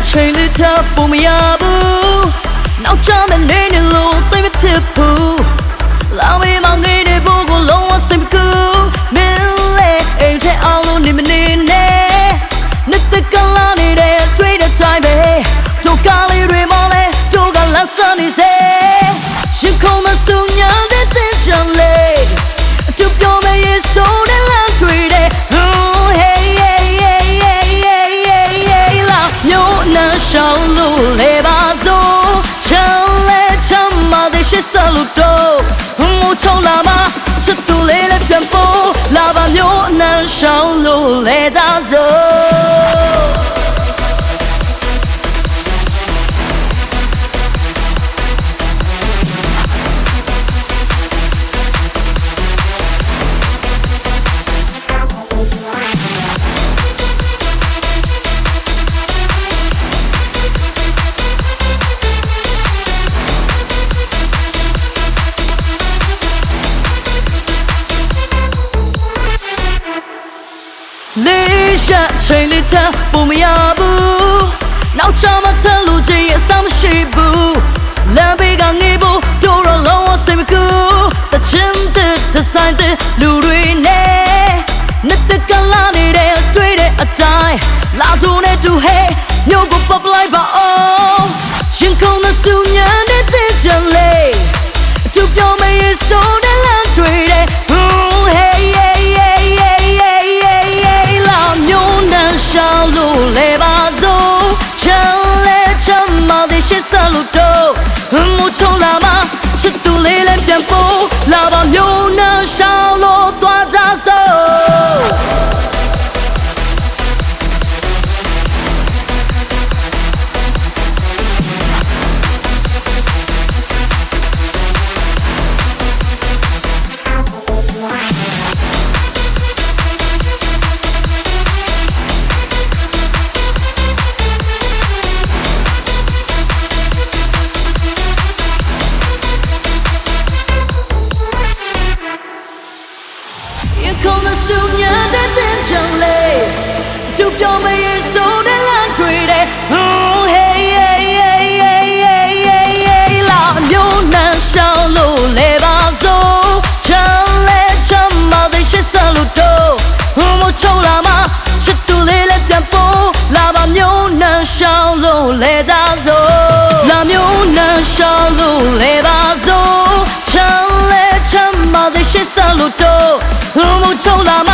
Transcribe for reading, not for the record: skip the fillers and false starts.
ချိန်လေးထားပုံမရဘူးနောက်ချမယ်နေနေလို့သိမဖြစ်ဘူးလာမေးမောင်ငယ်တဲ့ဘိုးကိုလုံးဝစိတ်မကူမင်းလေအိမ်ထဲအောင်လို့နေမနေနဲ့နှစ်သက်ကောင်းလာနေတဲ့တွေ့တဲ့တိုင်းပဲတို့ကလေးတွေမောင်းလဲတို့ကလမ်းစနေစေရင်ခုံမစုံညာတဲ့တဲ့ချမ်းလေးအတူပြောမယ်ရေဆိုးတဲ့လမ်းတွေတဲ့ ရှောင်းလို့လေပါစို့ချမ်းလဲချမ်းမတဲ့ရှစ်စလို့တော့မို့ချုံလာမှာချစ်သူလေးနဲ့ပြန်ဖို့လာပါမျိုးနှမ်းရှောင်းလို့လေသာစို့လေးရှာချိန်လေးထားပုံမရဘူးနောက်ချမတလူကြီးအဆောင်မရှိဘူးလမ်းဘေးကငေးဖို့တို့တော့လုံးဝစိတ်မကူတချင်းတဲ့ဆိုင်တဲ့လူတွေနဲ့နှစ်တက်ကလာနေတဲ့တွေ့တဲ့အတိုင်းလာတူနဲ့တူဟဲ့မျိုးကိုပပလိုက်ပါအောင်ရင်ခုန်တဲ့သူညာတဲ့တဲ့ချင်လေးအတူပြောမရဆိုတဲ့လမ်းတွေတဲ့ ရှောင်းလို့လေပါစို့ချမ်းလဲချမ်းမတဲ့ရှစ်စလို့တော့မို့ချုံလာမှာချစ်သူလေးလည်းပြန်ဖို့လာပါမျိုးနှမ်းရှောင်းလို့သွားကြစို့ခုံမစုံညာတဲ့တဲ့ချမ်းလေးသူပြောမရဆိုးတဲ့လမ်းတွေတဲ့ hey hey hey hey hey hey လာမျိုးနှမ်းရှောင်းလို့လေပါစို့ချမ်းလဲချမ်းမတဲ့ရှစ်စလို့တော့မို့ချုံလာမှာချစ်သူလေးလည်းပြန်ဖို့လာပါမျိုးနှမ်းရှောင်းလို့လေသာစို့လာမျိုးနှမ်းရှောင်းလို့လေပါစို့ချမ်းလဲချမ်းမတဲ့ရှစ်စလို့တော့မို့ချုံလာ